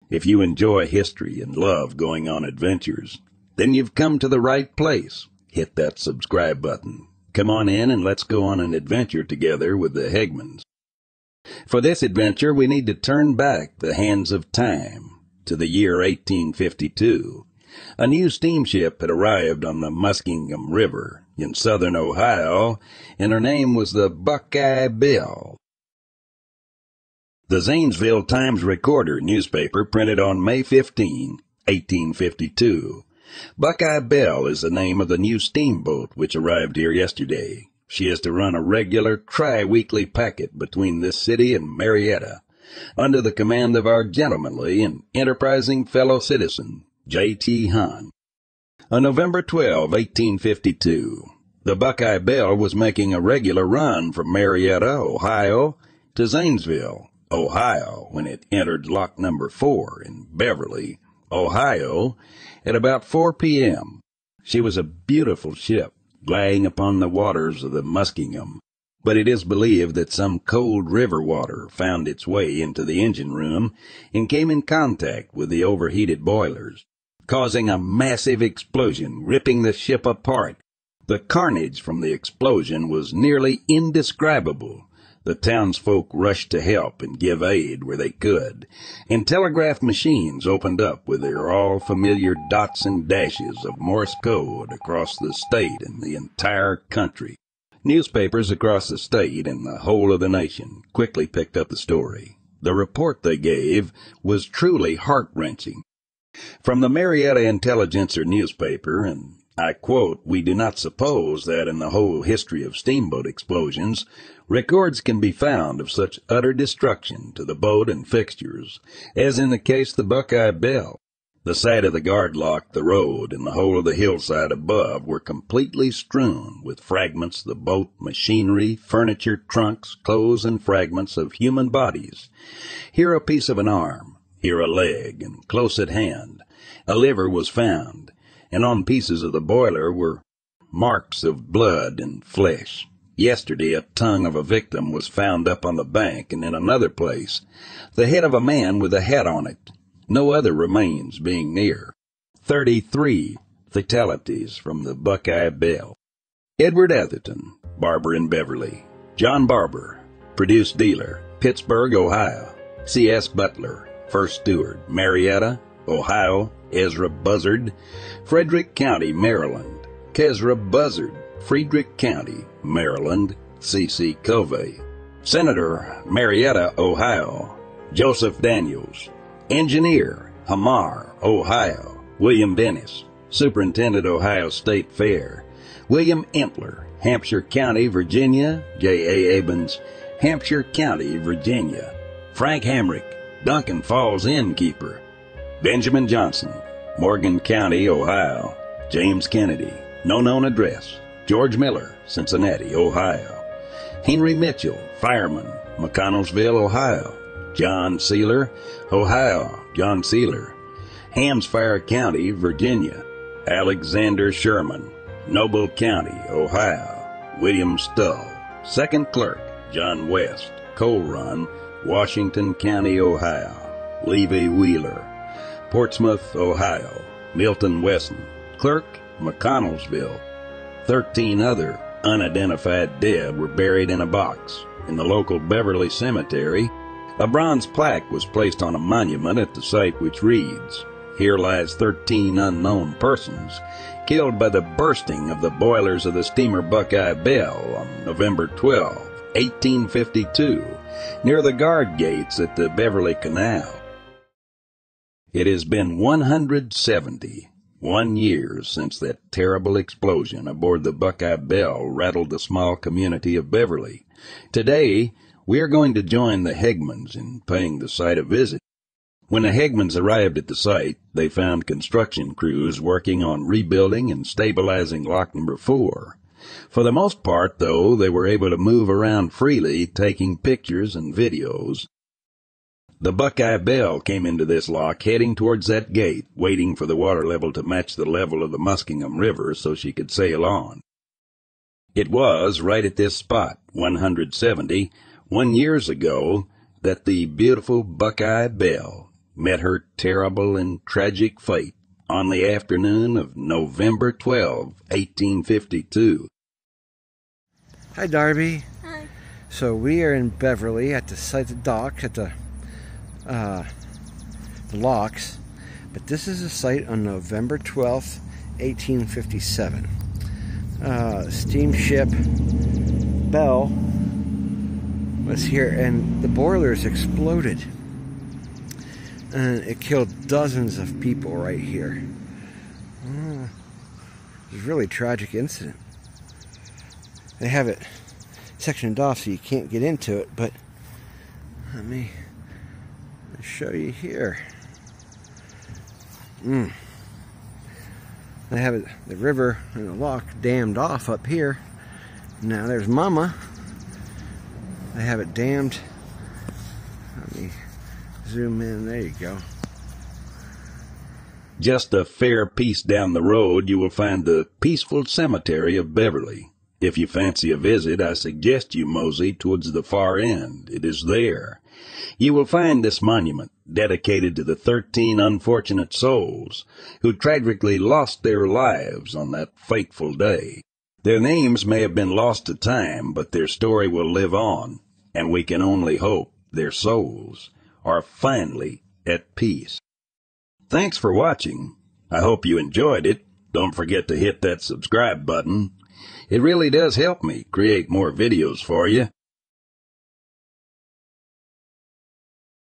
If you enjoy history and love going on adventures, then you've come to the right place. Hit that subscribe button. Come on in and let's go on an adventure together with the Hagemans. For this adventure, we need to turn back the hands of time to the year 1852. A new steamship had arrived on the Muskingum River in southern Ohio, and her name was the Buckeye Belle. The Zanesville Times-Recorder newspaper printed on May 15, 1852. Buckeye Belle is the name of the new steamboat which arrived here yesterday. She is to run a regular tri-weekly packet between this city and Marietta, under the command of our gentlemanly and enterprising fellow citizen, J.T. Hunt. On November 12, 1852, the Buckeye Belle was making a regular run from Marietta, Ohio, to Zanesville, Ohio, when it entered lock number 4 in Beverly, Ohio, at about 4 p.m. She was a beautiful ship, lying upon the waters of the Muskingum, but it is believed that some cold river water found its way into the engine room and came in contact with the overheated boilers, causing a massive explosion, ripping the ship apart. The carnage from the explosion was nearly indescribable. The townsfolk rushed to help and give aid where they could, and telegraph machines opened up with their all-familiar dots and dashes of Morse code across the state and the entire country. Newspapers across the state and the whole of the nation quickly picked up the story. The report they gave was truly heart-wrenching. From the Marietta Intelligencer newspaper, and I quote, "We do not suppose that in the whole history of steamboat explosions, records can be found of such utter destruction to the boat and fixtures as in the case of the Buckeye Belle. The side of the guard lock, the road, and the whole of the hillside above were completely strewn with fragments of the boat, machinery, furniture, trunks, clothes, and fragments of human bodies. Here a piece of an arm, here a leg, and close at hand a liver was found, and on pieces of the boiler were marks of blood and flesh. Yesterday a tongue of a victim was found up on the bank, and in another place the head of a man with a hat on it, no other remains being near. 33 fatalities from the Buckeye Belle. Edward Atherton, barber in Beverly. John Barber, produce dealer, Pittsburgh, Ohio. C.S. Butler, first steward, Marietta, Ohio. Ezra Buzzard, Frederick County, Maryland. Kezra Buzzard, Frederick County, Maryland. C.C. Covey, Senator, Marietta, Ohio. Joseph Daniels, Engineer, Hamar, Ohio. William Dennis, Superintendent, Ohio State Fair. William Empler, Hampshire County, Virginia. J.A. Abens, Hampshire County, Virginia. Frank Hamrick, Duncan Falls Innkeeper. Benjamin Johnson, Morgan County, Ohio. James Kennedy, no known address. George Miller, Cincinnati, Ohio. Henry Mitchell, fireman, McConnellsville, Ohio. John Sealer, Ohio. John Sealer. Hampshire County, Virginia. Alexander Sherman, Noble County, Ohio. William Stull, second clerk. John West, Coal Run, Washington County, Ohio. Levi Wheeler, Portsmouth, Ohio. Milton Wesson, clerk, McConnellsville. 13 other unidentified dead were buried in a box. In the local Beverly Cemetery, a bronze plaque was placed on a monument at the site which reads, "Here lies 13 unknown persons killed by the bursting of the boilers of the steamer Buckeye Belle on November 12, 1852, near the guard gates at the Beverly Canal." It has been 171 years since that terrible explosion aboard the Buckeye Belle rattled the small community of Beverly. Today, we are going to join the Hagemans in paying the site a visit. When the Hagemans arrived at the site, they found construction crews working on rebuilding and stabilizing lock number 4. For the most part, though, they were able to move around freely, taking pictures and videos. The Buckeye Belle came into this lock heading towards that gate, waiting for the water level to match the level of the Muskingum River so she could sail on. It was right at this spot, 171 years ago, that the beautiful Buckeye Belle met her terrible and tragic fate on the afternoon of November 12, 1852. Hi, Darby. Hi. So we are in Beverly at the site of the docks, at the locks. But this is a site on November 12th, 1857. Steamship Belle was here, and the boilers exploded. And it killed dozens of people right here. It was a really tragic incident. They have it sectioned off so you can't get into it, but let me show you here. They have it, the river and the lock dammed off up here. Now there's Mama. They have it dammed. Let me zoom in. There you go. Just a fair piece down the road, you will find the peaceful cemetery of Beverly. If you fancy a visit, I suggest you mosey towards the far end. It is there. You will find this monument dedicated to the 13 unfortunate souls who tragically lost their lives on that fateful day. Their names may have been lost to time, but their story will live on, and we can only hope their souls are finally at peace. Thanks for watching. I hope you enjoyed it. Don't forget to hit that subscribe button. It really does help me create more videos for you.